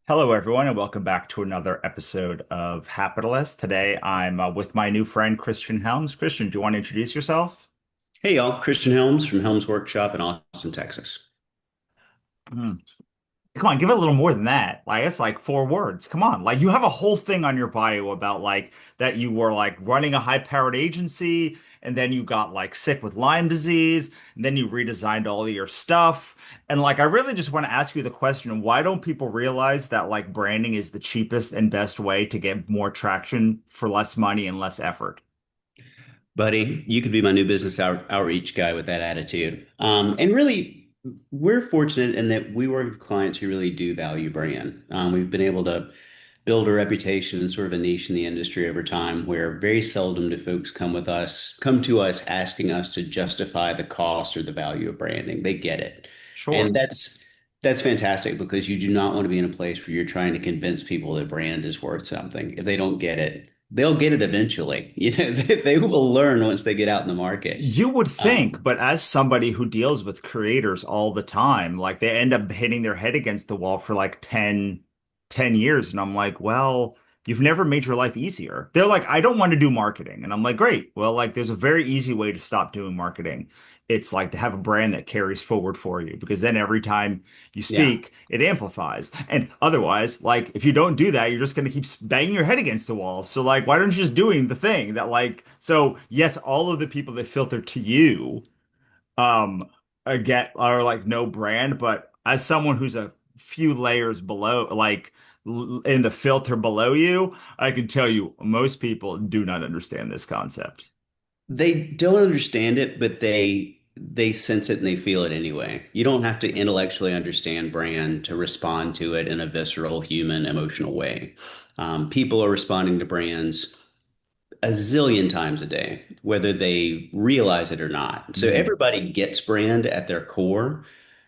Hello, everyone, and welcome back to another episode of Capitalist. Today, I'm with my new friend Christian Helms. Christian, do you want to introduce yourself? Hey y'all, Christian Helms from Helms Workshop in Austin, Texas. Hmm. Come on, give it a little more than that. Like it's like 4 words. Come on, like you have a whole thing on your bio about like that you were like running a high-powered agency, and then you got like sick with Lyme disease, and then you redesigned all of your stuff. And like, I really just want to ask you the question: why don't people realize that like branding is the cheapest and best way to get more traction for less money and less effort? Buddy, you could be my new business outreach guy with that attitude. And really, we're fortunate in that we work with clients who really do value brand. We've been able to build a reputation and sort of a niche in the industry over time where very seldom do folks come to us asking us to justify the cost or the value of branding. They get it. Sure. And that's fantastic because you do not want to be in a place where you're trying to convince people that brand is worth something. If they don't get it, they'll get it eventually. They will learn once they get out in the market. You would think, Um, but as somebody who deals with creators all the time, like they end up hitting their head against the wall for like ten years. And I'm like, well, you've never made your life easier. They're like, I don't want to do marketing. And I'm like, great. Well, like there's a very easy way to stop doing marketing. It's like to have a brand that carries forward for you, because then every time you yeah. speak, it amplifies. And otherwise, like if you don't do that, you're just going to keep banging your head against the wall. So like, why don't you just doing the thing that like, so yes, all of the people that filter to you, are like no brand, but as someone who's a few layers below, like in the filter below you, I can tell you most people do not understand this concept. They don't understand it, but they sense it and they feel it anyway. You don't have to intellectually understand brand to respond to it in a visceral, human, emotional way. People are responding to brands a zillion times a day, whether they realize it or not. So Mhm. everybody gets brand at their core.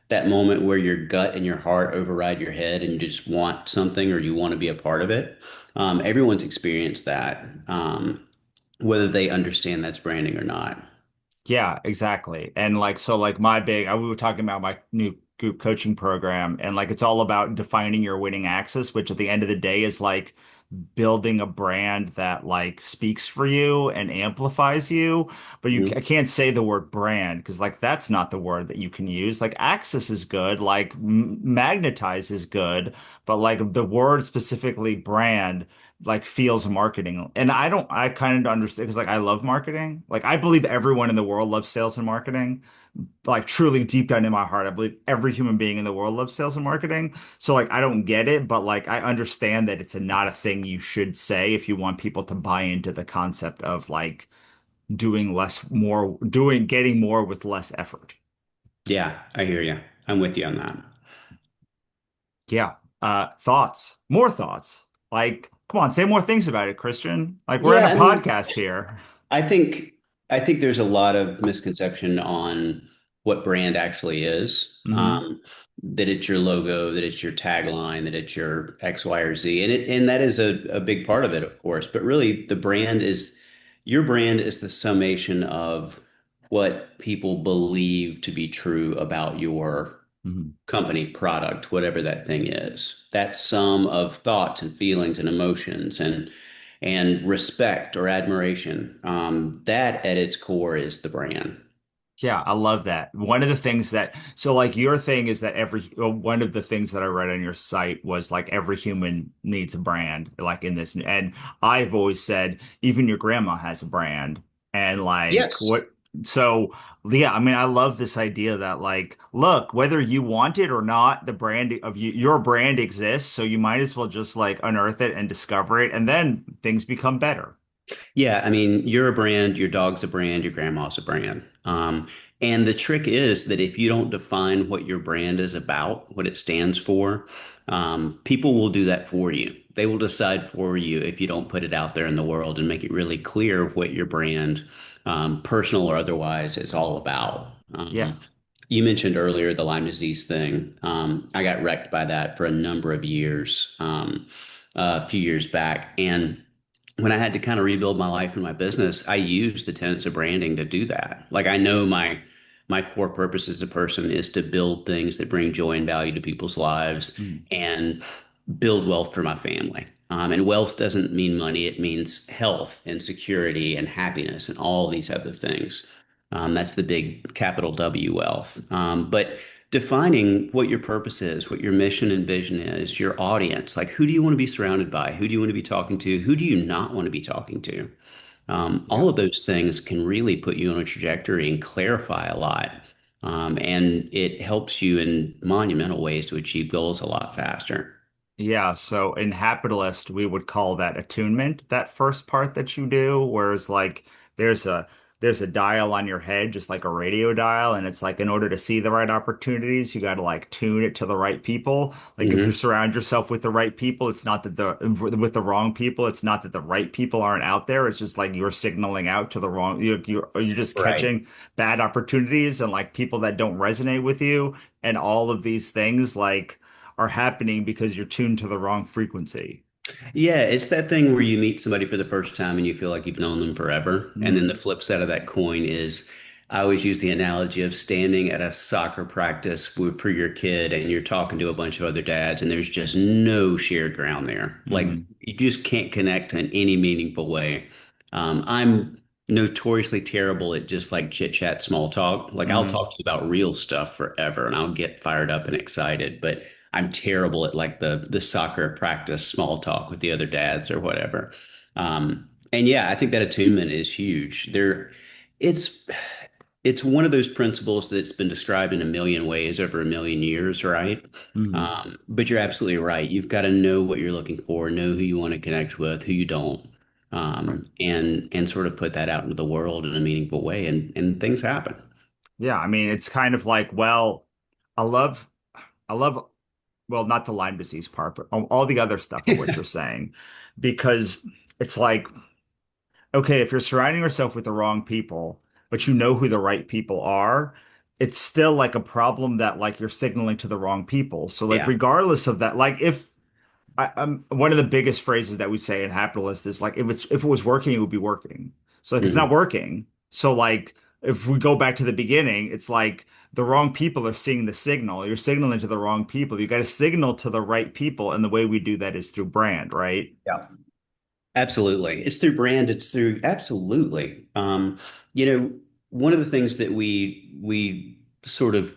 That moment where your gut and your heart override your head and you just want something or you want to be a part of it. Everyone's experienced that, whether they understand that's branding or not. Yeah, exactly. And like, so like my big, we were talking about my new group coaching program, and like it's all about defining your winning axis, which at the end of the day is like building a brand that like speaks for you and amplifies you. But I can't say the word brand because like that's not the word that you can use. Like axis is good, like magnetize is good, but like the word specifically brand like feels marketing. And I kind of understand because like I love marketing. Like I believe everyone in the world loves sales and marketing. Like truly deep down in my heart, I believe every human being in the world loves sales and marketing. So like I don't get it, but like I understand that it's not a thing you should say if you want people to buy into the concept of like doing less, more, getting more with less effort. Yeah, I hear you. I'm with you on that. Yeah. Thoughts, more thoughts. Like, come on, say more things about it, Christian. Like we're in Yeah, a I mean, podcast here. I think I think there's a lot of misconception on what brand actually is. Hmm. That it's your logo, that it's your tagline, that it's your X, Y, or Z, and that is a big part of it, of course. But really, the brand is your brand is the summation of what people believe to be true about your Hmm. company, product, whatever that thing is. That sum of thoughts and feelings and emotions and respect or admiration. That at its core is the brand. Yeah, I love that. One of the things that, so like your thing is that one of the things that I read on your site was like every human needs a brand, like in this. And I've always said, even your grandma has a brand. And like, Yes. so yeah, I mean, I love this idea that like, look, whether you want it or not, the brand of you, your brand exists. So you might as well just like unearth it and discover it. And then things become better. Yeah, I mean, you're a brand, your dog's a brand, your grandma's a brand. And the trick is that if you don't define what your brand is about, what it stands for, people will do that for you. They will decide for you if you don't put it out there in the world and make it really clear what your brand, personal or otherwise, is all about. Yeah. You mentioned earlier the Lyme disease thing. I got wrecked by that for a number of years, a few years back. And when I had to kind of rebuild my life and my business, I used the tenets of branding to do that. Like I know my core purpose as a person is to build things that bring joy and value to people's lives. Mm. And build wealth for my family. And wealth doesn't mean money, it means health and security and happiness and all these other things. That's the big capital W wealth. But defining what your purpose is, what your mission and vision is, your audience, like who do you want to be surrounded by? Who do you want to be talking to? Who do you not want to be talking to? All Yeah. of those things can really put you on a trajectory and clarify a lot. And it helps you in monumental ways to achieve goals a lot faster. Yeah, so in Hapitalist, we would call that attunement, that first part that you do, whereas like there's a there's a dial on your head, just like a radio dial, and it's like in order to see the right opportunities, you got to like tune it to the right people. Like if you Hmm. surround yourself with the right people, it's not that with the wrong people, it's not that the right people aren't out there. It's just like you're signaling out to the wrong, you're just Right. catching bad opportunities and like people that don't resonate with you, and all of these things like are happening because you're tuned to the wrong frequency. Yeah, it's that thing where you meet somebody for the first time and you feel like you've known them forever. And then the Mm, flip side of that coin is I always use the analogy of standing at a soccer practice for your kid and you're talking to a bunch of other dads and there's just no shared ground there. Like mm, you just can't connect in any meaningful way. I'm notoriously terrible at just like chit chat, small talk. Like I'll mm. talk to you about real stuff forever and I'll get fired up and excited, but I'm terrible at like the soccer practice small talk with the other dads or whatever. And yeah, I think that attunement is huge. It's it's one of those principles that's been described in a million ways over a million years, right? Mm. But you're absolutely right. You've got to know what you're looking for, know who you want to connect with, who you don't, Right. and sort of put that out into the world in a meaningful way, and things happen. Yeah, I mean, it's kind of like, well, I love, I love, well, not the Lyme disease part, but all the other stuff of what you're saying, because it's like, okay, if you're surrounding yourself with the wrong people, but you know who the right people are, it's still like a problem that like you're signaling to the wrong people. So like, Yeah. regardless of that, like if one of the biggest phrases that we say in Hapitalist is like if it was working, it would be working. So like it's not Mhm. working. So like if we go back to the beginning, it's like the wrong people are seeing the signal. You're signaling to the wrong people. You got to signal to the right people, and the way we do that is through brand, right? Yeah. Absolutely. It's through brand, it's through absolutely. One of the things that we sort of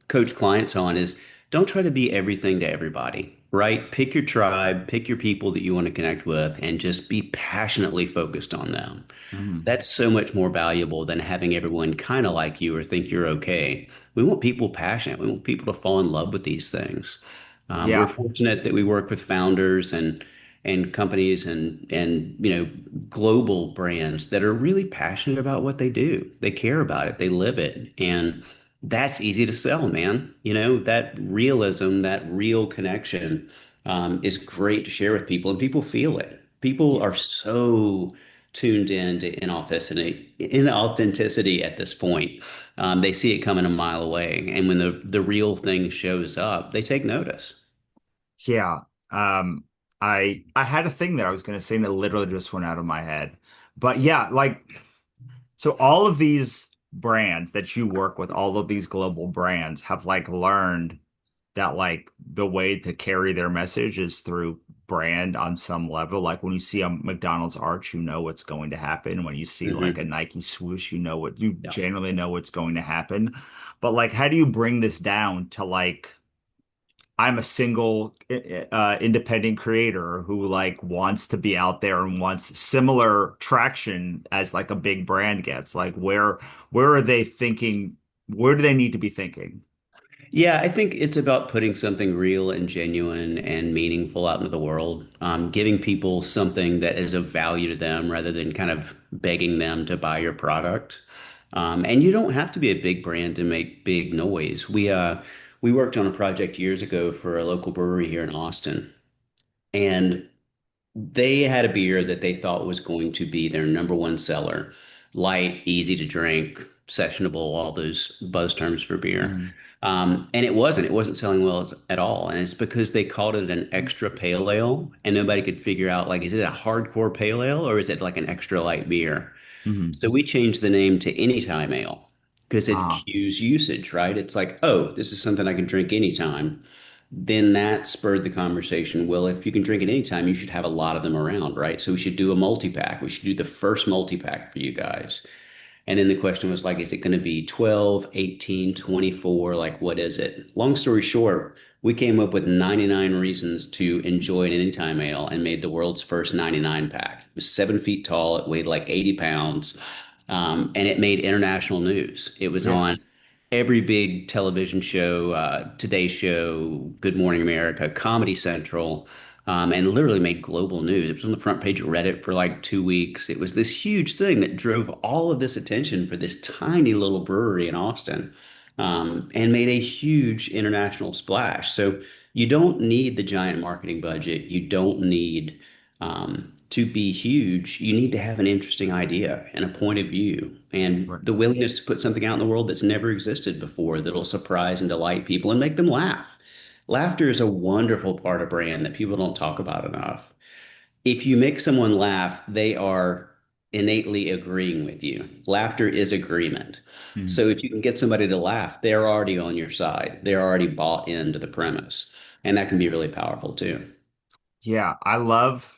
coach clients on is don't try to be everything to everybody, right? Pick your tribe, pick your people that you want to connect with, and just be passionately focused on them. Mhm. That's so much more valuable than having everyone kind of like you or think you're okay. We want people passionate. We want people to fall in love with these things. We're Yeah. fortunate that we work with founders and companies and global brands that are really passionate about what they do. They care about it. They live it, and that's easy to sell, man. That realism, that real connection, is great to share with people, and people feel it. People Yeah. are so tuned in to inauthenticity at this point. They see it coming a mile away, and when the real thing shows up, they take notice. Yeah. Um, I had a thing that I was going to say that literally just went out of my head. But yeah, like so all of these brands that you work with, all of these global brands have like learned that like the way to carry their message is through brand on some level. Like when you see a McDonald's arch, you know what's going to happen. When you see like a Hmm. Nike swoosh, you Yeah. generally know what's going to happen. But like, how do you bring this down to like I'm a single independent creator who like wants to be out there and wants similar traction as like a big brand gets. Like where are they thinking? Where do they need to be thinking? Yeah, I think it's about putting something real and genuine and meaningful out into the world, giving people something that is of value to them rather than kind of begging them to buy your product. And you don't have to be a big brand to make big noise. We worked on a project years ago for a local brewery here in Austin, and they had a beer that they thought was going to be their number one seller. Light, easy to drink, sessionable, all those buzz terms for beer. Mm, And it wasn't. It wasn't selling well at all. And it's because they called it an extra pale ale, and nobody could figure out, like, is it a hardcore pale ale or is it like an extra light beer? mhm. So we changed the name to Anytime Ale because it Ah, cues usage, right? It's like, oh, this is something I can drink anytime. then that spurred the conversation. Well, if you can drink at any time, you should have a lot of them around, right? So we should do a multi-pack. We should do the first multi-pack for you guys. And then the question was like, is it going to be 12, 18, 24? Like, what is it? Long story short, we came up with 99 reasons to enjoy an anytime ale and made the world's first 99 pack. It was 7 feet tall. It weighed like 80 pounds. And it made international news. It was Yeah. on every big television show, Today Show, Good Morning America, Comedy Central, and literally made global news. It was on the front page of Reddit for like 2 weeks. It was this huge thing that drove all of this attention for this tiny little brewery in Austin, and made a huge international splash. So you don't need the giant marketing budget. You don't need to be huge. You need to have an interesting idea and a point of view and Right. the willingness to put something out in the world that's never existed before that'll surprise and delight people and make them laugh. Laughter is a wonderful part of brand that people don't talk about enough. If you make someone laugh, they are innately agreeing with you. Laughter is agreement. Mhm. So if you can get somebody to laugh, they're already on your side. They're already bought into the premise. And that can be really powerful too. Yeah, I love.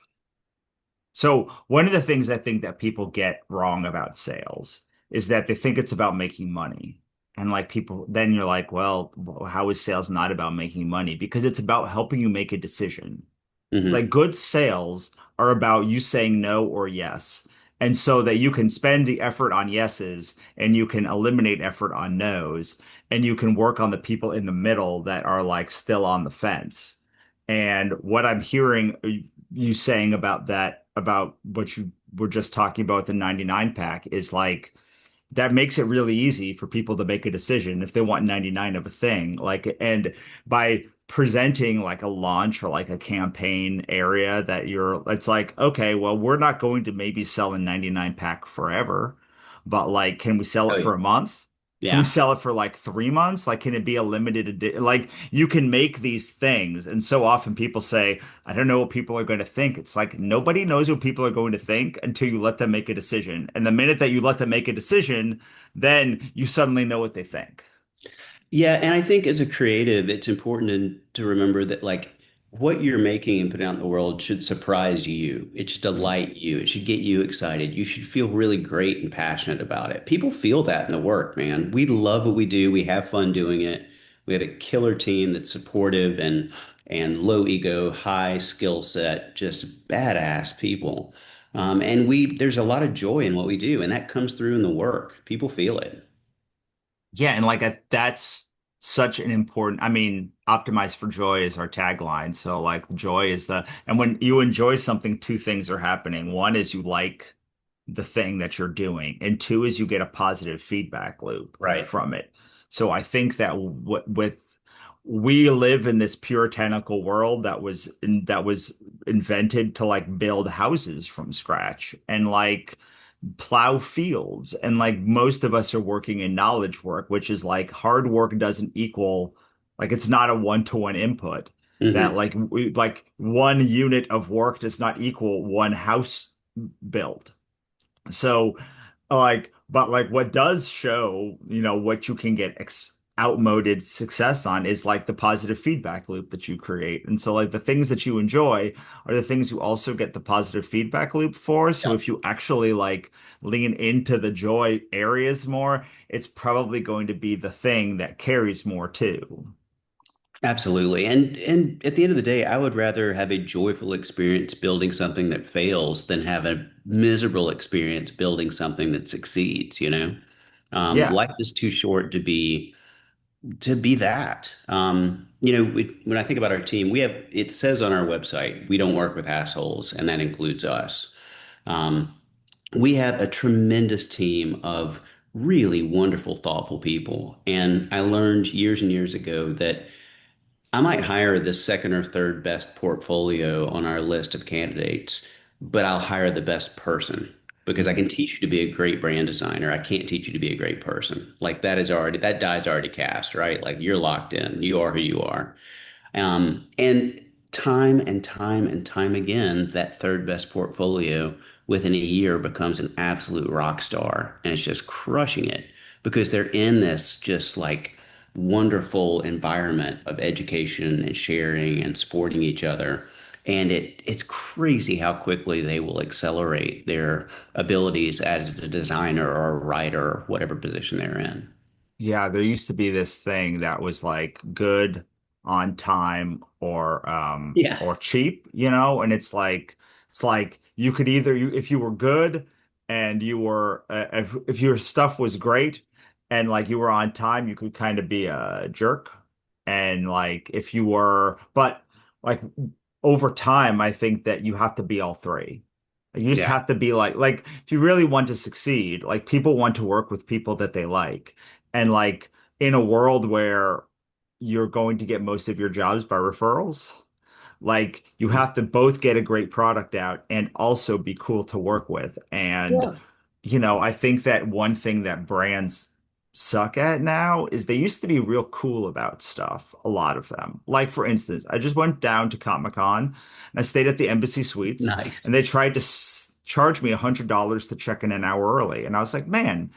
So one of the things I think that people get wrong about sales is that they think it's about making money. And like people, then you're like, well, how is sales not about making money? Because it's about helping you make a decision. It's like Hmm. good sales are about you saying no or yes. And so that you can spend the effort on yeses and you can eliminate effort on nos and you can work on the people in the middle that are like still on the fence. And what I'm hearing you saying about that, about what you were just talking about the 99 pack is like that makes it really easy for people to make a decision if they want 99 of a thing. Like, and by presenting like a launch or like a campaign area that it's like, okay, well, we're not going to maybe sell a 99 pack forever, but like, can we sell Oh, it yeah. for a month? Can we Yeah. sell it for like 3 months? Like, can it be a like, you can make these things. And so often people say, I don't know what people are going to think. It's like nobody knows what people are going to think until you let them make a decision. And the minute that you let them make a decision, then you suddenly know what they think. Yeah, and I think as a creative, it's important to remember that like what you're making and putting out in the world should surprise you. It should Right. delight you. It should get you excited. You should feel really great and passionate about it. People feel that in the work, man. We love what we do. We have fun doing it. We have a killer team that's supportive and low ego, high skill set, just badass people. And there's a lot of joy in what we do, and that comes through in the work. People feel it. Yeah, and like that's such an important, I mean, optimize for joy is our tagline. So like joy is and when you enjoy something, two things are happening. One is you like the thing that you're doing, and two is you get a positive feedback loop Right. from it. So I think that with we live in this puritanical world that was invented to like build houses from scratch and like plow fields. And like most of us are working in knowledge work, which is like hard work doesn't equal, like it's not a one-to-one input. That Hmm. like like one unit of work does not equal one house built. So, like, but like what does show, what you can get ex outmoded success on is like the positive feedback loop that you create. And so, like, the things that you enjoy are the things you also get the positive feedback loop for. So, if you actually like lean into the joy areas more, it's probably going to be the thing that carries more too. Absolutely. And at the end of the day, I would rather have a joyful experience building something that fails than have a miserable experience building something that succeeds, you know? Yeah. Life is too short to be that. When I think about our team, it says on our website, we don't work with assholes, and that includes us. Um, we have a tremendous team of really wonderful, thoughtful people. And I learned years and years ago that I might hire the second or third best portfolio on our list of candidates, but I'll hire the best person because I Mhm. can teach you to be a great brand designer. I can't teach you to be a great person. Like that die's already cast, right? Like you're locked in. You are who you are. And time and time and time again, that third best portfolio within a year becomes an absolute rock star and it's just crushing it because they're in this just like wonderful environment of education and sharing and supporting each other. And it's crazy how quickly they will accelerate their abilities as a designer or a writer or whatever position they're in. Yeah, there used to be this thing that was like good, on time, Yeah. or cheap, you know, and it's like you could either you if you were good and you were if your stuff was great and like you were on time, you could kind of be a jerk. And like if you were but like over time, I think that you have to be all three. You just Yeah. have to be like if you really want to succeed, like people want to work with people that they like. And like in a world where you're going to get most of your jobs by referrals, like you have to both get a great product out and also be cool to work with. And, Yeah. you know, I think that one thing that brands suck at now is they used to be real cool about stuff, a lot of them. Like, for instance, I just went down to Comic-Con and I stayed at the Embassy Suites Nice. and they tried to charge me $100 to check in an hour early. And I was like, man,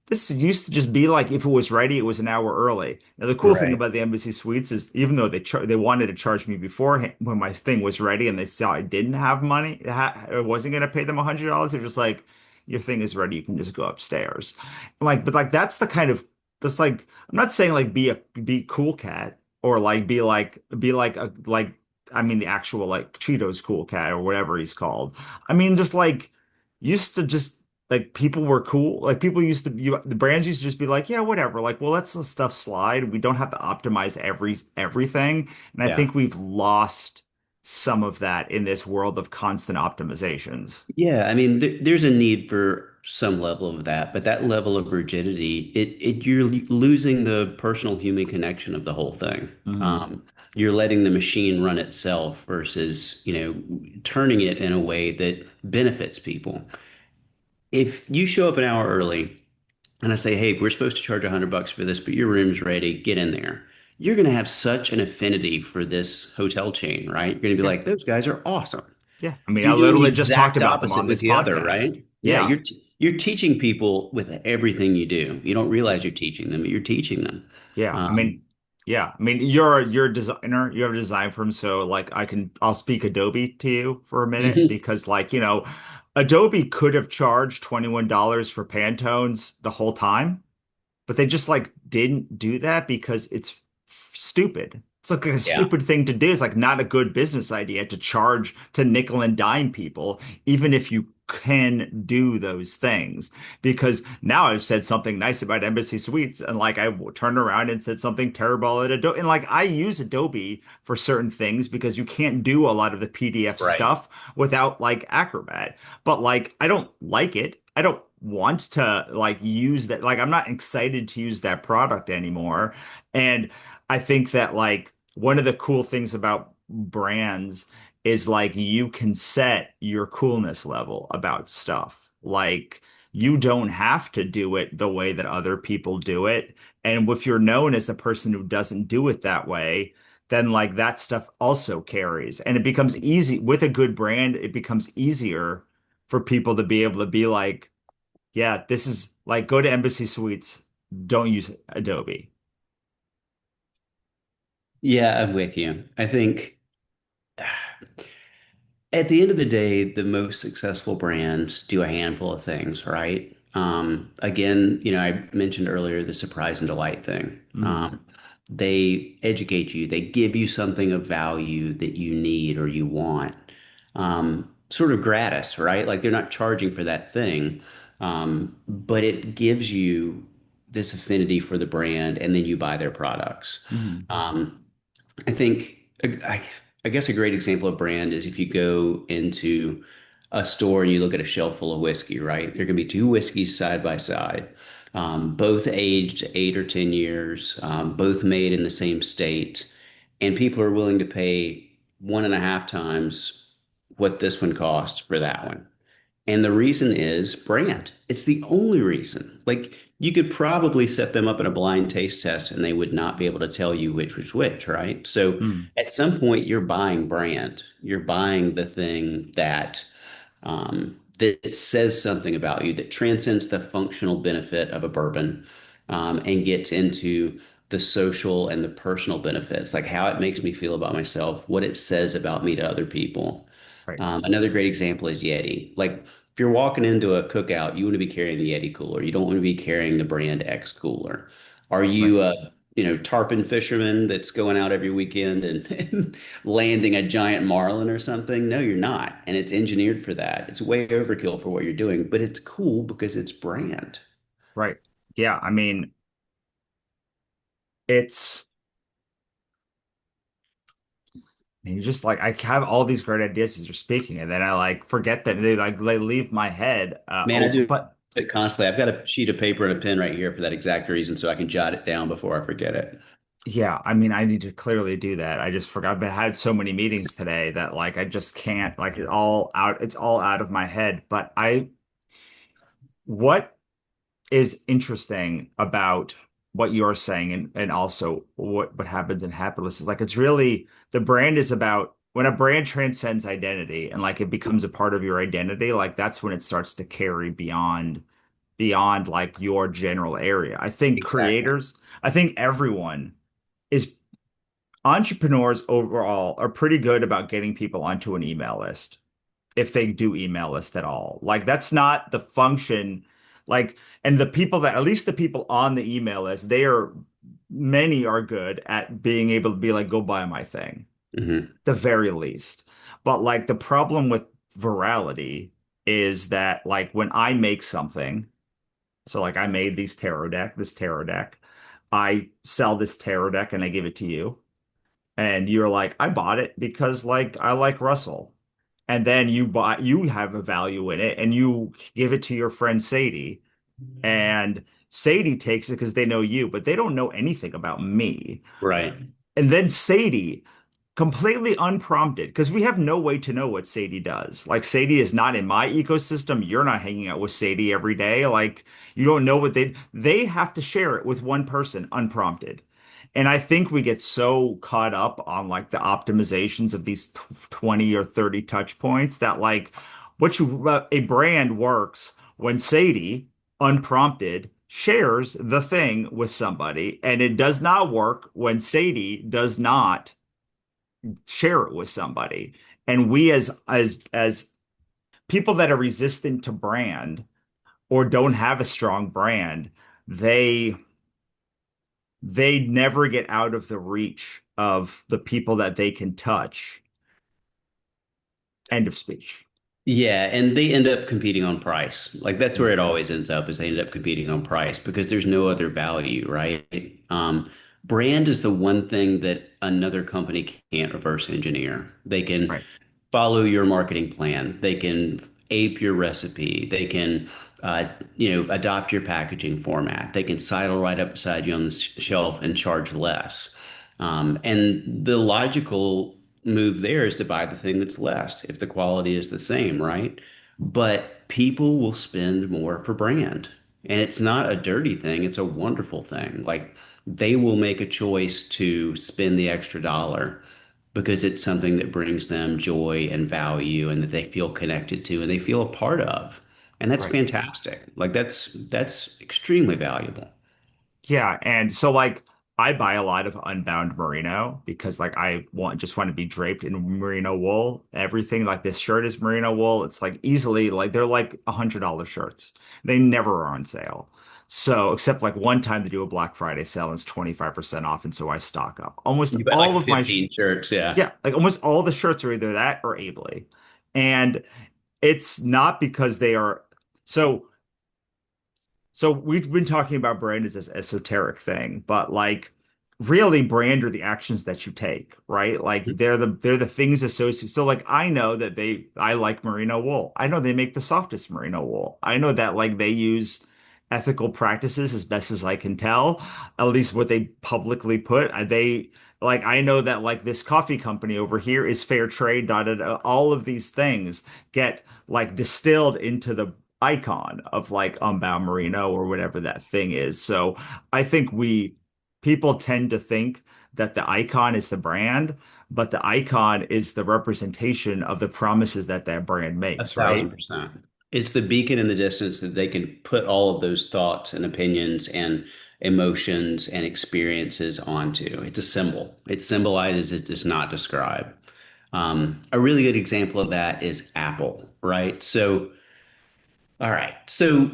this used to just be like if it was ready, it was an hour early. Now the cool thing Right. about the Embassy Suites is even though they wanted to charge me beforehand when my thing was ready and they saw I didn't have money, I wasn't going to pay them $100. They're just like, your thing is ready, you can just go upstairs. Like, but like that's the kind of that's like I'm not saying like be cool cat or like be like a like I mean the actual like Cheetos cool cat or whatever he's called. I mean just like used to just like people were cool. Like people used to the brands used to just be like, yeah, whatever. Like, well, let's let stuff slide. We don't have to optimize everything. And I Yeah. think we've lost some of that in this world of constant optimizations. Yeah, I mean, there's a need for some level of that, but that level of rigidity, you're losing the personal human connection of the whole thing. Hmm. Um, you're letting the machine run itself versus, turning it in a way that benefits people. If you show up an hour early and I say, hey, we're supposed to charge $100 for this, but your room's ready, get in there. You're going to have such an affinity for this hotel chain, right? You're going to be Yeah. like, those guys are awesome. Yeah. I mean, I You're doing the literally just talked exact about them opposite on with this the other, podcast. right? Yeah, Yeah. you're teaching people with everything you do. You don't realize you're teaching them, but you're teaching them. Yeah. I mean, Um, yeah. I mean, you're a designer. You have a design firm, so like I'll speak Adobe to you for a minute mhm. because like, you know, Adobe could have charged $21 for Pantones the whole time. But they just like didn't do that because it's stupid. It's like a Yeah, stupid thing to do. It's like not a good business idea to charge to nickel and dime people, even if you can do those things. Because now I've said something nice about Embassy Suites, and like I turned around and said something terrible at Adobe. And like I use Adobe for certain things because you can't do a lot of the PDF right. stuff without like Acrobat. But like I don't like it. I don't want to like use that. Like I'm not excited to use that product anymore. And I think that like one of the cool things about brands is like you can set your coolness level about stuff. Like you don't have to do it the way that other people do it. And if you're known as the person who doesn't do it that way, then like that stuff also carries. And it becomes easy with a good brand, it becomes easier for people to be able to be like, yeah, this is like go to Embassy Suites, don't use Adobe. Yeah, I'm with you. I think at the end of the day, the most successful brands do a handful of things, right? Again, I mentioned earlier the surprise and delight thing. Mm, They educate you, they give you something of value that you need or you want, sort of gratis, right? Like they're not charging for that thing, but it gives you this affinity for the brand, and then you buy their products. mm, Um, I think I guess a great example of brand is if you go into a store and you look at a shelf full of whiskey, right? There can be two whiskeys side by side, both aged 8 or 10 years, both made in the same state, and people are willing to pay 1.5 times what this one costs for that one. And the reason is brand. It's the only reason. Like you could probably set them up in a blind taste test and they would not be able to tell you which was which, right? So mm, at some point you're buying brand. You're buying the thing that says something about you that transcends the functional benefit of a bourbon, and gets into the social and the personal benefits, like how it makes me feel about myself, what it says about me to other people. Right. Another great example is Yeti. Like if you're walking into a cookout, you want to be carrying the Yeti cooler. You don't want to be carrying the brand X cooler. Are Right. you tarpon fisherman that's going out every weekend and, and landing a giant marlin or something? No, you're not. And it's engineered for that. It's way overkill for what you're doing, but it's cool because it's brand. Right. Yeah. I mean, it's you just like I have all these great ideas as you're speaking, and then I like forget them. They leave my head Man, I over. do But it constantly. I've got a sheet of paper and a pen right here for that exact reason, so I can jot it down before I forget it. yeah, I mean, I need to clearly do that. I just forgot. I've had so many meetings today that like I just can't like it all out. It's all out of my head. But what is interesting about what you're saying and also what happens in happiness is like it's really the brand is about when a brand transcends identity and like it becomes a part of your identity, like that's when it starts to carry beyond like your general area. I think Exactly. creators, I think everyone is entrepreneurs overall are pretty good about getting people onto an email list if they do email list at all. Like that's not the function. Like, and the people that, at least the people on the email list, many are good at being able to be like, go buy my thing, Hmm. the very least. But like the problem with virality is that like when I make something, so like I made this tarot deck, I sell this tarot deck and I give it to you. And you're like, I bought it because like I like Russell. And then you have a value in it and you give it to your friend Sadie. And Sadie takes it because they know you, but they don't know anything about me. Right. And then Sadie, completely unprompted, because we have no way to know what Sadie does. Like Sadie is not in my ecosystem. You're not hanging out with Sadie every day. Like you don't know what they have to share it with one person unprompted. And I think we get so caught up on like the optimizations of these 20 or 30 touch points that like a brand works when Sadie unprompted shares the thing with somebody, and it does not work when Sadie does not share it with somebody. And we as people that are resistant to brand or don't have a strong brand, they they never get out of the reach of the people that they can touch. End of speech. Yeah, and they end up competing on price. Like that's where it always ends up is they end up competing on price because there's no other value, right? Brand is the one thing that another company can't reverse engineer. They can Right, follow your marketing plan. They can ape your recipe. They can, adopt your packaging format. They can sidle right up beside you on the shelf and charge less. And the logical move there is to buy the thing that's less if the quality is the same, right? But people will spend more for brand. And it's not a dirty thing, it's a wonderful thing. Like they will make a choice to spend the extra dollar because it's something that brings them joy and value and that they feel connected to and they feel a part of. And that's right. fantastic. Like that's extremely valuable. Yeah, and so like I buy a lot of unbound merino because like I want to be draped in merino wool. Everything like this shirt is merino wool. It's like easily like they're like $100 shirts. They never are on sale. So except like one time they do a Black Friday sale and it's 25% off, and so I stock up. Almost You buy all like of my sh 15 shirts, yeah. yeah, like almost all the shirts are either that or Ably. And it's not because they are so so we've been talking about brand as this esoteric thing, but like really brand are the actions that you take, right? Like they're the things associated. So like I know that I like merino wool. I know they make the softest merino wool. I know that like they use ethical practices as best as I can tell, at least what they publicly put. They like I know that like this coffee company over here is fair trade, da, da, da. All of these things get like distilled into the icon of like Unbound Merino or whatever that thing is. So I think people tend to think that the icon is the brand, but the icon is the representation of the promises that that brand A makes, thousand right? percent. It's the beacon in the distance that they can put all of those thoughts and opinions and emotions and experiences onto. It's a symbol. It symbolizes, it does not describe. A really good example of that is Apple, right? So, all right. So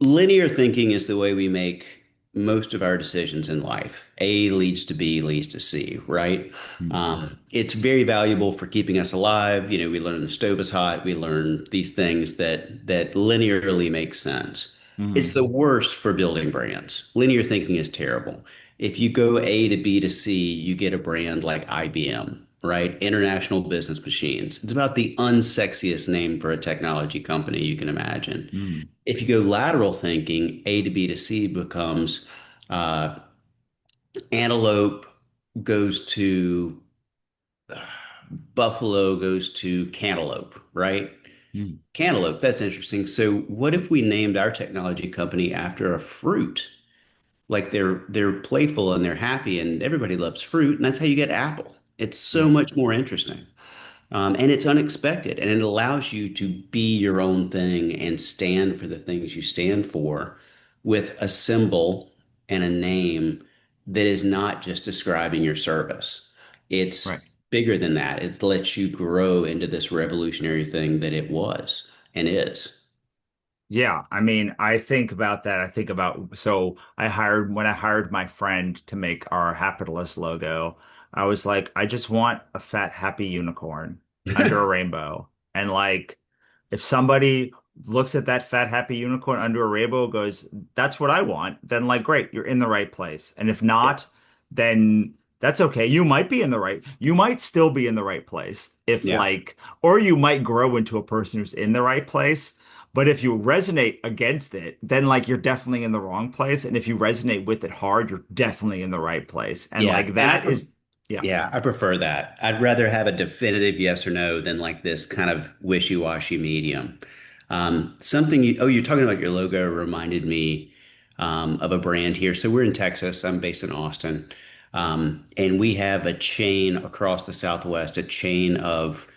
linear thinking is the way we make most of our decisions in life. A leads to B leads to C, right? Mm, It's very valuable for keeping us alive. We learn the stove is hot. We learn these things that linearly make sense. It's mm, the worst for building brands. Linear thinking is terrible. If you go A to B to C, you get a brand like IBM, right? International Business Machines. It's about the unsexiest name for a technology company you can imagine. mm, If you go lateral thinking, A to B to C becomes uh, antelope goes to buffalo goes to cantaloupe, right? mm. Cantaloupe, that's interesting. So what if we named our technology company after a fruit? Like they're playful and they're happy and everybody loves fruit, and that's how you get apple. It's so Yeah, much more interesting. And it's unexpected, and it allows you to be your own thing and stand for the things you stand for with a symbol and a name that is not just describing your service. right. It's bigger than that. It lets you grow into this revolutionary thing that it was and is. Yeah, I mean, I think about that. I think about so when I hired my friend to make our Hapitalist logo, I was like, I just want a fat happy unicorn under a rainbow. And like if somebody looks at that fat happy unicorn under a rainbow goes, that's what I want, then like great, you're in the right place. And if Yeah. not, then that's okay. You might still be in the right place if Yeah. like, or you might grow into a person who's in the right place. But if you resonate against it, then like you're definitely in the wrong place. And if you resonate with it hard, you're definitely in the right place. And Yeah. like that is, yeah, Yeah, I prefer that. I'd rather have a definitive yes or no than like this kind of wishy-washy medium. You're talking about your logo reminded me of a brand here. So we're in Texas. I'm based in Austin. And we have a chain across the Southwest, a chain of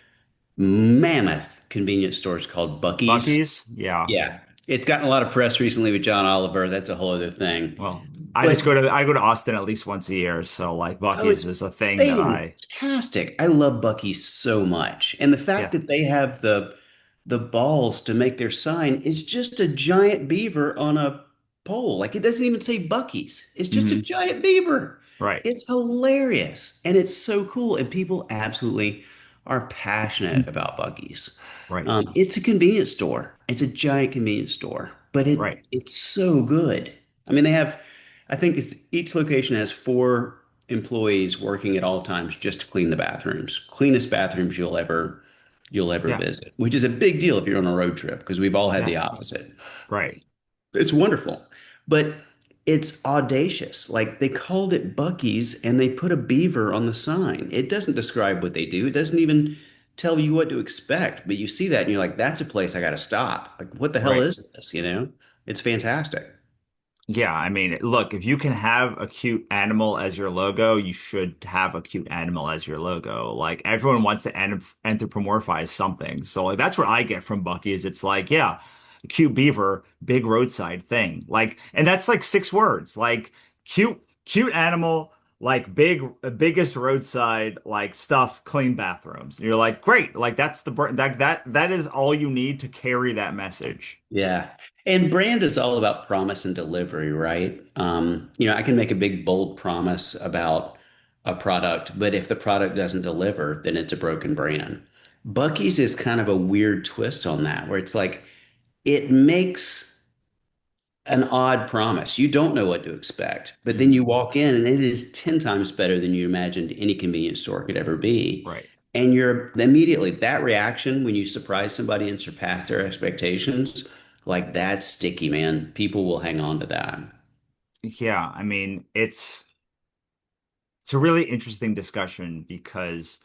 mammoth convenience stores called Bucky's. Bucky's, yeah. Yeah. It's gotten a lot of press recently with John Oliver. That's a whole other thing. Well, But I go to Austin at least once a year. So like oh, Bucky's it's is a thing that I, fantastic. I love Bucky so much. And the fact yeah. that they have the balls to make their sign is just a giant beaver on a pole. Like it doesn't even say Bucky's. It's just a Hmm. giant beaver. Right, It's hilarious and it's so cool. And people absolutely are passionate about Bucky's. right, It's a convenience store. It's a giant convenience store, but right, it's so good. I mean, I think each location has four employees working at all times just to clean the bathrooms. Cleanest bathrooms you'll ever yeah, visit, which is a big deal if you're on a road trip because we've all had yeah, the opposite. right. It's wonderful, but it's audacious. Like they called it Bucky's and they put a beaver on the sign. It doesn't describe what they do. It doesn't even tell you what to expect, but you see that and you're like, that's a place I got to stop. Like, what the hell Right. is this? It's fantastic. Yeah, I mean, look, if you can have a cute animal as your logo, you should have a cute animal as your logo. Like everyone wants to anthropomorphize something. So like that's what I get from Bucky is it's like, yeah, a cute beaver, big roadside thing. Like, and that's like 6 words. Like cute animal, like biggest roadside like stuff, clean bathrooms. And you're like, great. Like that's that is all you need to carry that message. Yeah. And brand is all about promise and delivery, right? I can make a big, bold promise about a product, but if the product doesn't deliver, then it's a broken brand. Bucky's is kind of a weird twist on that, where it's like it makes an odd promise. You don't know what to expect, but then Mhm. you walk in and it is 10 times better than you imagined any convenience store could ever be. Right. And you're immediately that reaction when you surprise somebody and surpass their expectations, like that's sticky, man. People will hang on to that. Yeah, I mean, it's a really interesting discussion because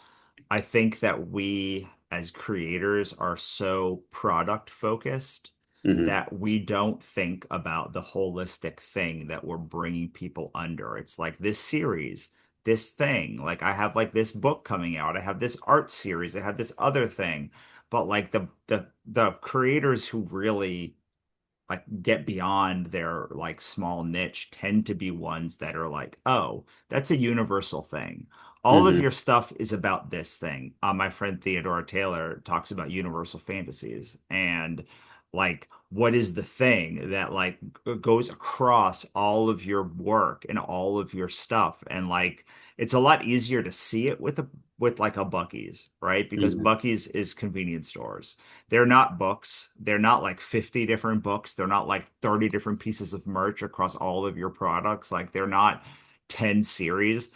I think that we as creators are so product focused Hmm. that we don't think about the holistic thing that we're bringing people under. It's like this series, this thing. Like I have like this book coming out. I have this art series. I have this other thing. But like the creators who really like get beyond their like small niche tend to be ones that are like, oh, that's a universal thing. All of Hmm. your stuff is about this thing. My friend Theodora Taylor talks about universal fantasies and like what is the thing that like goes across all of your work and all of your stuff. And like it's a lot easier to see it with a with like a Buc-ee's, right? Because Hmm. Buc-ee's is convenience stores. They're not books. They're not like 50 different books. They're not like 30 different pieces of merch across all of your products. Like they're not 10 series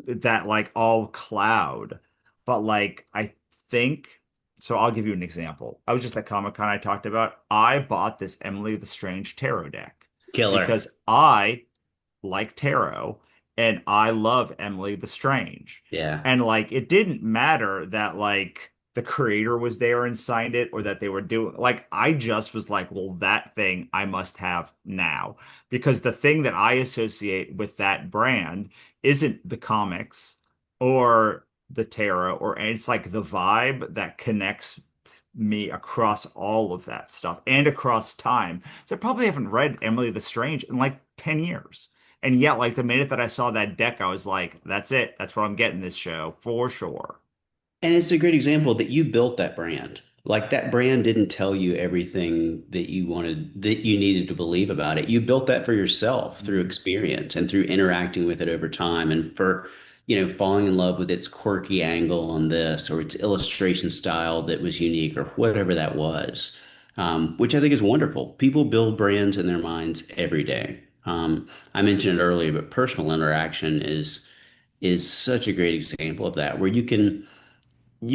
that like all cloud. But like I think so I'll give you an example. I was just at Comic-Con I talked about. I bought this Emily the Strange tarot deck Killer. because I like tarot and I love Emily the Strange. Yeah. And like it didn't matter that like the creator was there and signed it or that they were doing like I just was like, well, that thing I must have now because the thing that I associate with that brand isn't the comics or the tarot or and it's like the vibe that connects me across all of that stuff and across time. So I probably haven't read Emily the Strange in like 10 years. And yet, like the minute that I saw that deck, I was like, that's it. That's what I'm getting this show for sure. And it's a great example that you built that brand. Like that brand didn't tell you everything that you wanted, that you needed to believe about it. You built that for yourself through Mhm. experience and through interacting with it over time and for, falling in love with its quirky angle on this or its illustration style that was unique or whatever that was, which I think is wonderful. People build brands in their minds every day. I mentioned it earlier, but personal interaction is such a great example of that, where you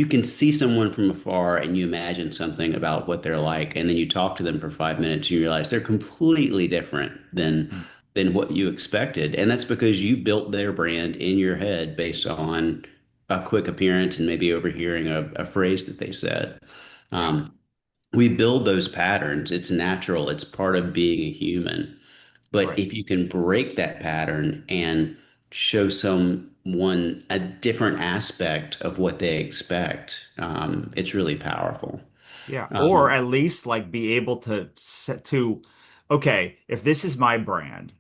can see someone from afar and you imagine something about what they're like, and then you talk to them for 5 minutes and you realize they're completely different than what you expected. And that's because you built their brand in your head based on a quick appearance and maybe overhearing a phrase that they said. Yeah, Um, we build those patterns. It's natural. It's part of being a human. But right. if you can break that pattern and show someone a different aspect of what they expect, it's really powerful. Yeah. Or Um, at least like be able to set to, okay, if this is my brand,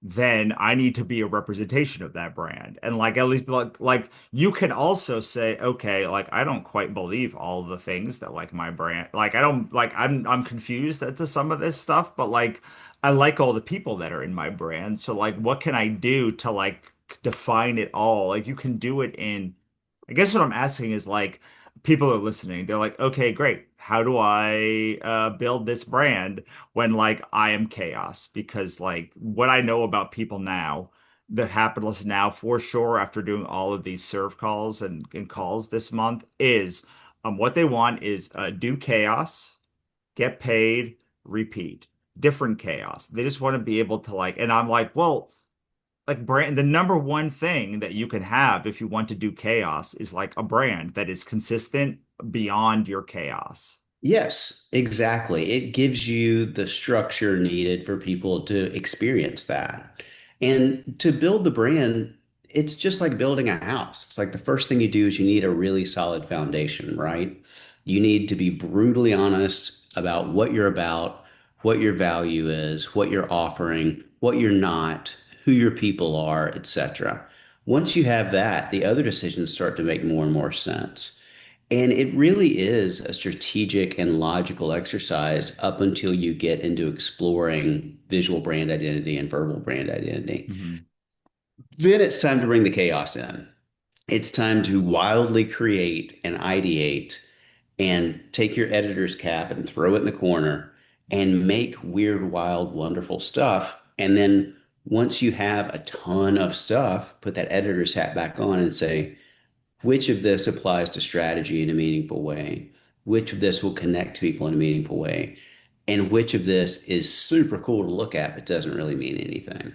then I need to be a representation of that brand. And like at least like you can also say, okay, like I don't quite believe all the things that like my brand like I don't like I'm confused as to some of this stuff, but like I like all the people that are in my brand. So like what can I do to like define it all? Like you can do it in I guess what I'm asking is like people are listening. They're like, okay, great. How do I build this brand when like I am chaos? Because like what I know about people now, that Hapless now for sure after doing all of these serve calls and calls this month is what they want is do chaos, get paid, repeat. Different chaos. They just want to be able to like, and I'm like, well, like brand the number one thing that you can have if you want to do chaos is like a brand that is consistent beyond your chaos. Yes, exactly. It gives you the structure needed for people to experience that. And to build the brand, it's just like building a house. It's like the first thing you do is you need a really solid foundation, right? You need to be brutally honest about what you're about, what your value is, what you're offering, what you're not, who your people are, etc. Once you have that, the other decisions start to make more and more sense. And it really is a strategic and logical exercise up until you get into exploring visual brand identity and verbal brand identity. Hmm. Then it's time to bring the chaos in. It's time to wildly create and ideate and take your editor's cap and throw it in the corner and make weird, wild, wonderful stuff. And then once you have a ton of stuff, put that editor's hat back on and say, which of this applies to strategy in a meaningful way? Which of this will connect to people in a meaningful way? And which of this is super cool to look at, but doesn't really mean anything?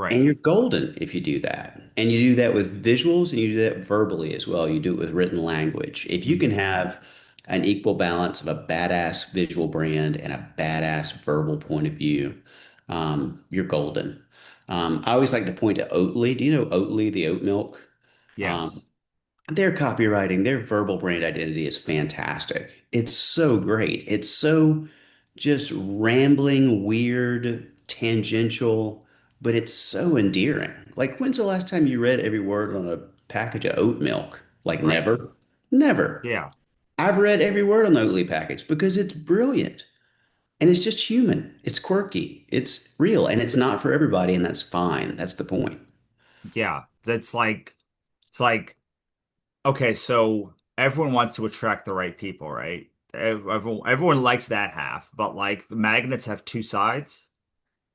And Right. you're golden if you do that. And you do that with visuals and you do that verbally as well. You do it with written language. If you can Hmm. have an equal balance of a badass visual brand and a badass verbal point of view, you're golden. I always like to point to Oatly. Do you know Oatly, the oat milk? Um, Yes. their copywriting, their verbal brand identity is fantastic. It's so great. It's so just rambling, weird, tangential, but it's so endearing. Like, when's the last time you read every word on a package of oat milk? Like, Right. never. Never. Yeah. I've read every word on the Oatly package because it's brilliant and it's just human. It's quirky. It's real and it's not for everybody, and that's fine. That's the point. Yeah. It's like, okay, so everyone wants to attract the right people, right? Everyone likes that half, but like the magnets have two sides.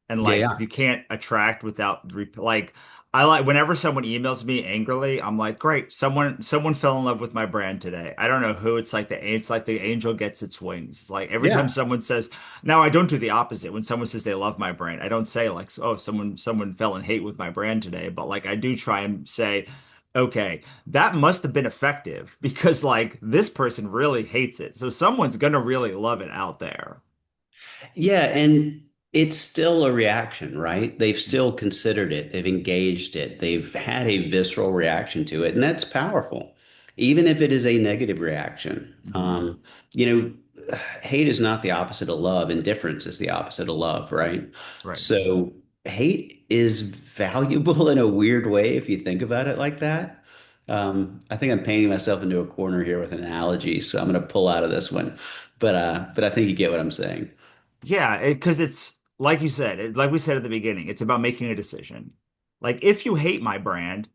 And Yeah, like yeah. you can't attract without like I like whenever someone emails me angrily, I'm like, great, someone fell in love with my brand today. I don't know who. It's like the angel gets its wings. It's like every time Yeah. someone says, now I don't do the opposite. When someone says they love my brand, I don't say like, oh, someone fell in hate with my brand today, but like I do try and say, okay, that must have been effective because like this person really hates it. So someone's gonna really love it out there. Yeah, and it's still a reaction, right? They've still considered it, they've engaged it, they've had a visceral reaction to it, and that's powerful, even if it is a negative reaction. Mhm. You know, hate is not the opposite of love, indifference is the opposite of love, right? Right. So hate is valuable in a weird way if you think about it like that. I think I'm painting myself into a corner here with an analogy, so I'm going to pull out of this one. But I think you get what I'm saying. Yeah, because it's like you said, like we said at the beginning, it's about making a decision. Like if you hate my brand,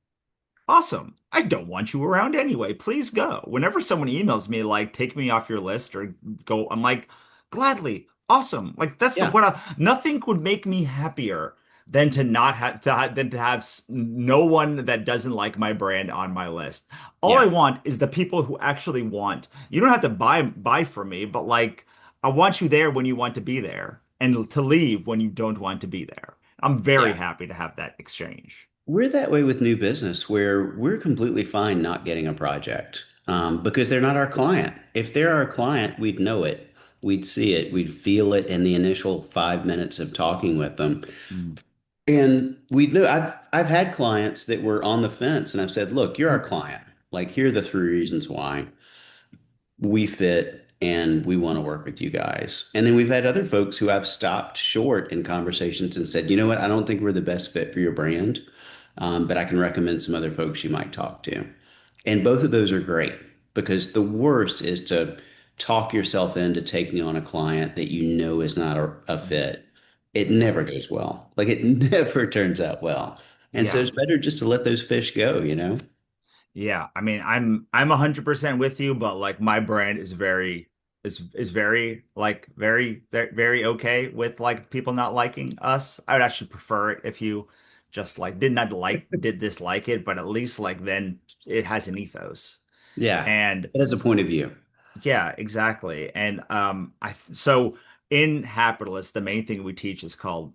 awesome. I don't want you around anyway. Please go. Whenever someone emails me like take me off your list or go, I'm like, gladly. Awesome. Like Yeah, nothing would make me happier than to not have than to have no one that doesn't like my brand on my list. All I yeah, want is the people who actually want. You don't have to buy from me, but like I want you there when you want to be there and to leave when you don't want to be there. I'm very yeah. happy to have that exchange. We're that way with new business where we're completely fine not getting a project because they're not our client. If they're our client, we'd know it. We'd see it. We'd feel it in the initial 5 minutes of talking with them. Mm. And we knew I've had clients that were on the fence and I've said, look, you're our client. Like, here are the three reasons why we fit and we want to work with you guys. And then we've had other folks who have stopped short in conversations and said, you know what, I don't think we're the best fit for your brand, but I can recommend some other folks you might talk to. And both of those are great because the worst is to talk yourself into taking on a client that you know is not a fit. It never goes well. Like, it never turns out well. And so Yeah. it's better just to let those fish go, you know? Yeah, I mean, I'm 100% with you, but like my brand is very like very okay with like people not liking us. I would actually prefer it if you just like did dislike it, but at least like then it has an ethos. Yeah. And It has a point of view. yeah, exactly. And so in Hapitalist, the main thing we teach is called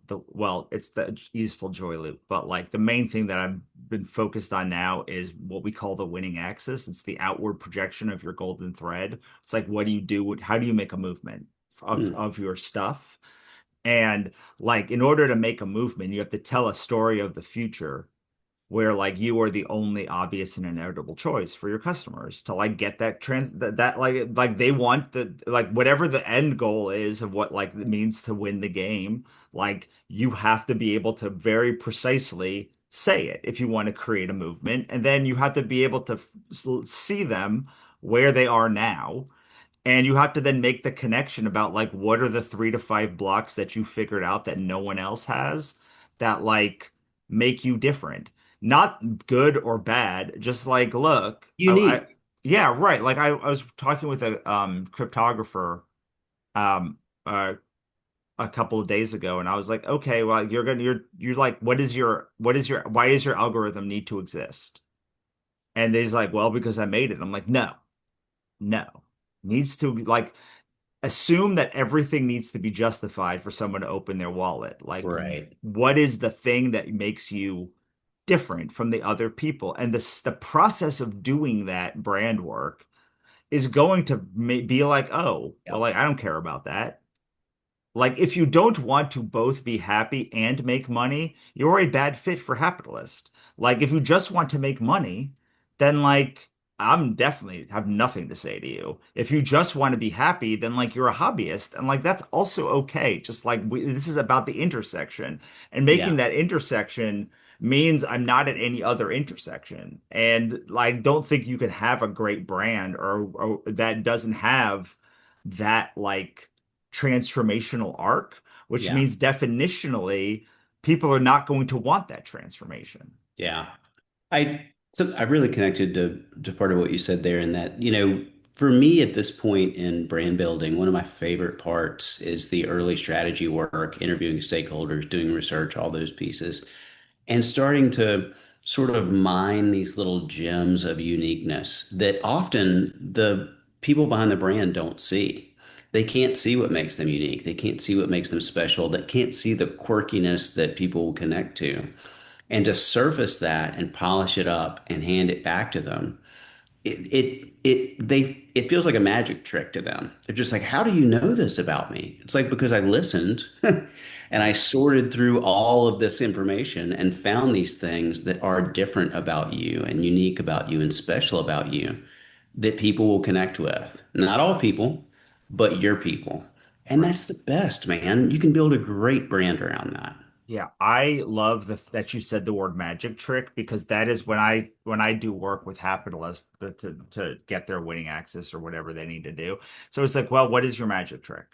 it's the easeful joy loop. But like the main thing that I've been focused on now is what we call the winning axis. It's the outward projection of your golden thread. It's like what do you do? How do you make a movement Hmm. of your stuff? And like in order to make a movement, you have to tell a story of the future where like you are the only obvious and inevitable choice for your customers to like get that like they want the like whatever the end goal is of what like it means to win the game, like you have to be able to very precisely say it if you want to create a movement, and then you have to be able to see them where they are now, and you have to then make the connection about like what are the 3 to 5 blocks that you figured out that no one else has that like make you different. Not good or bad, just like look, Unique. yeah, right. Like I was talking with a cryptographer um uh, a couple of days ago, and I was like, okay, well you're like what is your why does your algorithm need to exist? And he's like, well, because I made it. I'm like, no. Needs to like assume that everything needs to be justified for someone to open their wallet. Like, Right. what is the thing that makes you different from the other people? And the process of doing that brand work is going to be like, oh, well, Yep. like I don't care about that. Like, if you don't want to both be happy and make money, you're a bad fit for Capitalist. Like, if you just want to make money, then like I'm definitely have nothing to say to you. If you just want to be happy, then like you're a hobbyist, and like that's also okay. Just like this is about the intersection, and making Yeah, that intersection means I'm not at any other intersection. And like, don't think you can have a great brand or that doesn't have that like transformational arc, which yeah, means definitionally people are not going to want that transformation. yeah. I really connected to part of what you said there in that, for me at this point in brand building, one of my favorite parts is the early strategy work, interviewing stakeholders, doing research, all those pieces, and starting to sort of mine these little gems of uniqueness that often the people behind the brand don't see. They can't see what makes them unique. They can't see what makes them special. They can't see the quirkiness that people will connect to. And to surface that and polish it up and hand it back to them, it feels like a magic trick to them. They're just like, how do you know this about me? It's like because I listened and I Right. sorted through all of this information and found these things that are different about you and unique about you and special about you that people will connect with. Not all people, but your people. And Right. that's the best, man. You can build a great brand around that. Yeah, I love that you said the word magic trick because that is when I do work with capitalists to get their winning access or whatever they need to do. So it's like, well, what is your magic trick?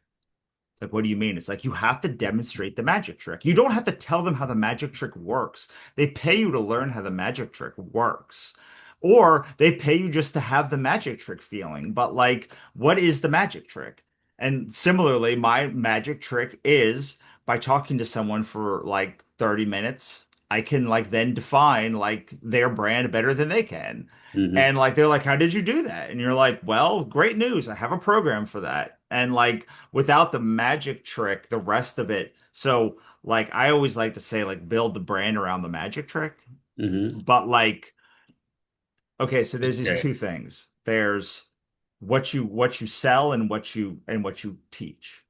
It's like, what do you mean? It's like you have to demonstrate the magic trick. You don't have to tell them how the magic trick works. They pay you to learn how the magic trick works. Or they pay you just to have the magic trick feeling. But like, what is the magic trick? And similarly, my magic trick is by talking to someone for like 30 minutes, I can like then define like their brand better than they can. Hmm. And like they're like, how did you do that? And you're like, well, great news. I have a program for that. And like without the magic trick, the rest of it. So like I always like to say like build the brand around the magic trick. Hmm. But like, okay, so there's That's these great. two things. There's what you sell and what you teach.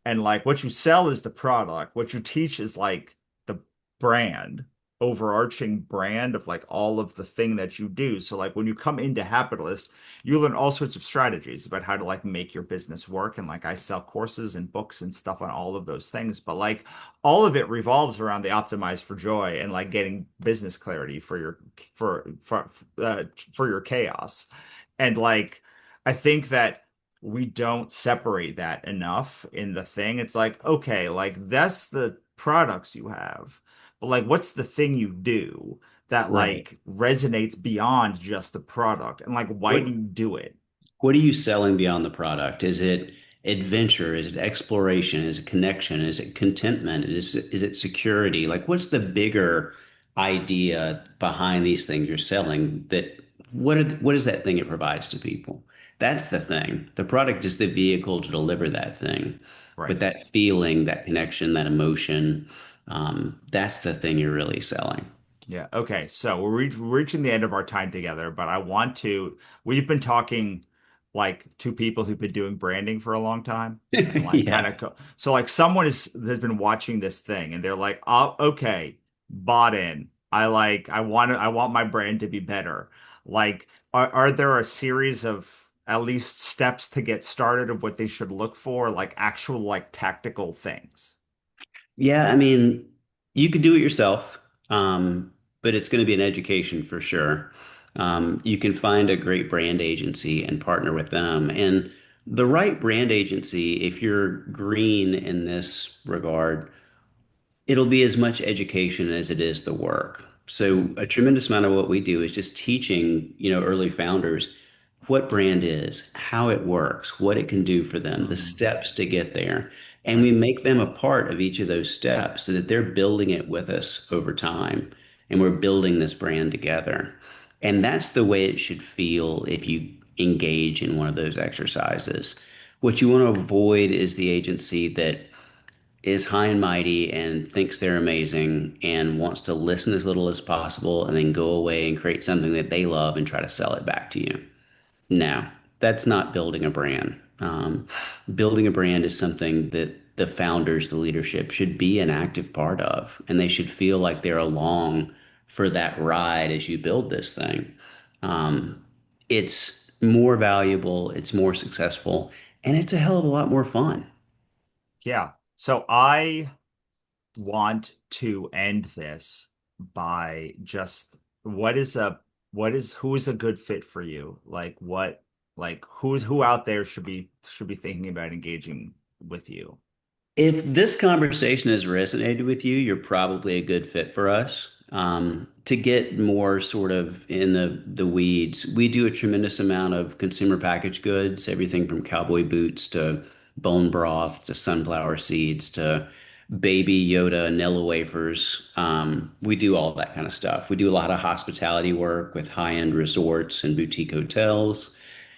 And like what you sell is the product. What you teach is like the brand, overarching brand of like all of the thing that you do. So like when you come into Capitalist, you learn all sorts of strategies about how to like make your business work. And like I sell courses and books and stuff on all of those things. But like all of it revolves around the optimize for joy and like getting business clarity for your for your chaos. And like I think that we don't separate that enough in the thing. It's like, okay, like that's the products you have, but like what's the thing you do that Right. like resonates beyond just the product? And like why do What you do it? What are you selling beyond the product? Is it adventure? Is it exploration? Is it connection? Is it contentment? Is it security? Like, what's the bigger idea behind these things you're selling? What is that thing it provides to people? That's the thing. The product is the vehicle to deliver that thing. Right. But that feeling, that connection, that emotion, that's the thing you're really selling. Yeah. Okay. So we're reaching the end of our time together, but I want to, we've been talking like two people who've been doing branding for a long time and like kind Yeah. of, so like someone has been watching this thing and they're like, oh, okay, bought in. I want my brand to be better. Like, are there a series of at least steps to get started of what they should look for, like actual like tactical things? Yeah, I mean, you could do it yourself, but it's going to be an education for sure. You can find a great brand agency and partner with them. And the right brand agency, if you're green in this regard, it'll be as much education as it is the work. So a tremendous amount of what we do is just teaching, early founders what brand is, how it works, what it can do for them, the Mm, steps to get there. And we right. make them a part of each of those steps so that they're building it with us over time. And we're building this brand together. And that's the way it should feel if you engage in one of those exercises. What you want to avoid is the agency that is high and mighty and thinks they're amazing and wants to listen as little as possible and then go away and create something that they love and try to sell it back to you. No, that's not building a brand. Building a brand is something that the founders, the leadership should be an active part of, and they should feel like they're along for that ride as you build this thing. Um, it's more valuable, it's more successful, and it's a hell of a lot more fun. Yeah. So I want to end this by just what is who is a good fit for you? Like who out there should be thinking about engaging with you? If this conversation has resonated with you, you're probably a good fit for us. To get more sort of in the weeds, we do a tremendous amount of consumer packaged goods, everything from cowboy boots to bone broth to sunflower seeds to baby Yoda Nilla wafers. We do all that kind of stuff. We do a lot of hospitality work with high-end resorts and boutique hotels.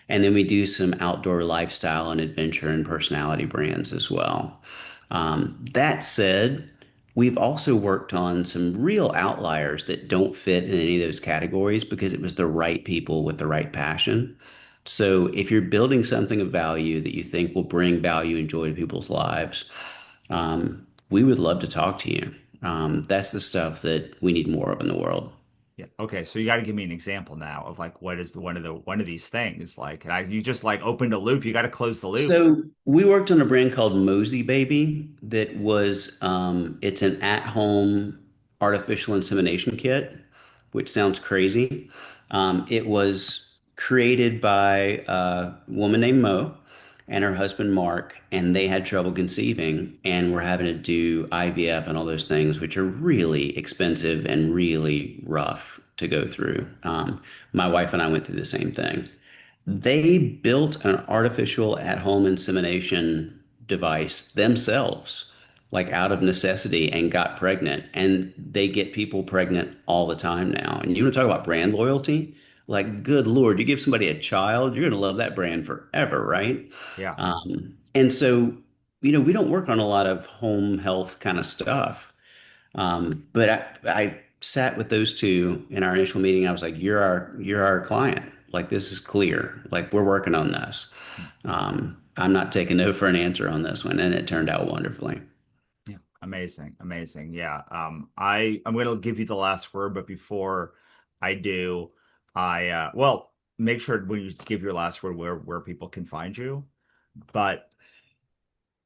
And then we do some outdoor lifestyle and adventure and personality brands as well. That said, we've also worked on some real outliers that don't fit in any of those categories because it was the right people with the right passion. So if you're building something of value that you think will bring value and joy to people's lives, we would love to talk to you. That's the stuff that we need more of in the world. Yeah. Okay, so you got to give me an example now of like what is one of these things like you just like opened a loop, you got to close the loop. So we worked on a brand called Mosey Baby that was it's an at-home artificial insemination kit, which sounds crazy. It was created by a woman named Mo and her husband Mark, and they had trouble conceiving and were having to do IVF and all those things, which are really expensive and really rough to go through. My wife and I went through the same thing. They built an artificial at-home insemination device themselves, like out of necessity, and got pregnant. And they get people pregnant all the time now. And you want to talk about brand loyalty? Like, good Lord, you give somebody a child, you're going to love that brand forever, right? Yeah. And so, we don't work on a lot of home health kind of stuff. But I sat with those two in our initial meeting. I was like, you're our client. Like this is clear. Like we're working on this. I'm not taking no for an answer on this one, and it turned out wonderfully. Yeah. Amazing. Amazing. Yeah. I'm going to give you the last word, but before I do, well, make sure when you give your last word where people can find you. But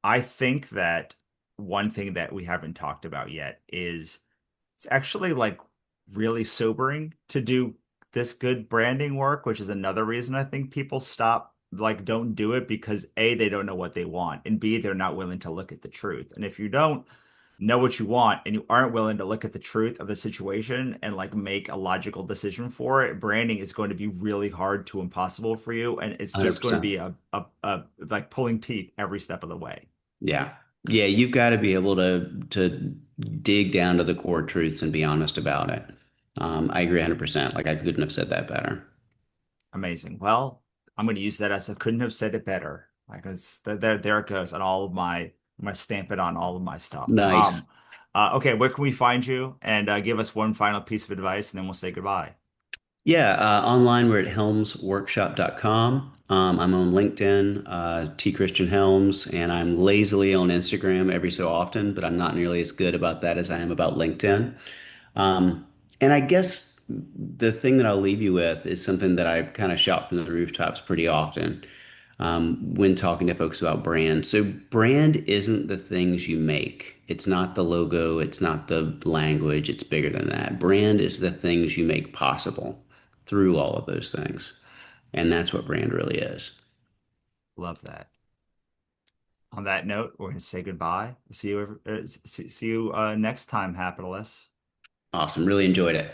I think that one thing that we haven't talked about yet is it's actually like really sobering to do this good branding work, which is another reason I think people stop, like, don't do it because A, they don't know what they want, and B, they're not willing to look at the truth. And if you don't know what you want and you aren't willing to look at the truth of the situation and like make a logical decision for it, branding is going to be really hard to impossible for you. And it's just going to 100%. be a like pulling teeth every step of the way. Yeah. Yeah, you've got to be able to dig down to the core truths and be honest about it. I agree 100%. Like I couldn't have said that better. Amazing. Well, I'm going to use that as I couldn't have said it better. Like there it goes on all of my I'm gonna stamp it on all of my stuff. Nice. Okay, where can we find you? And give us one final piece of advice, and then we'll say goodbye. Yeah, online we're at helmsworkshop.com. I'm on LinkedIn, T Christian Helms, and I'm lazily on Instagram every so often, but I'm not nearly as good about that as I am about LinkedIn. Um, and I guess the thing that I'll leave you with is something that I kind of shout from the rooftops pretty often when talking to folks about brand. So, brand isn't the things you make. It's not the logo, it's not the language, it's bigger than that. Brand is the things you make possible through all of those things. And that's what brand really is. Love that. On that note, we're going to say goodbye. See you next time, Capitalists. Awesome. Really enjoyed it.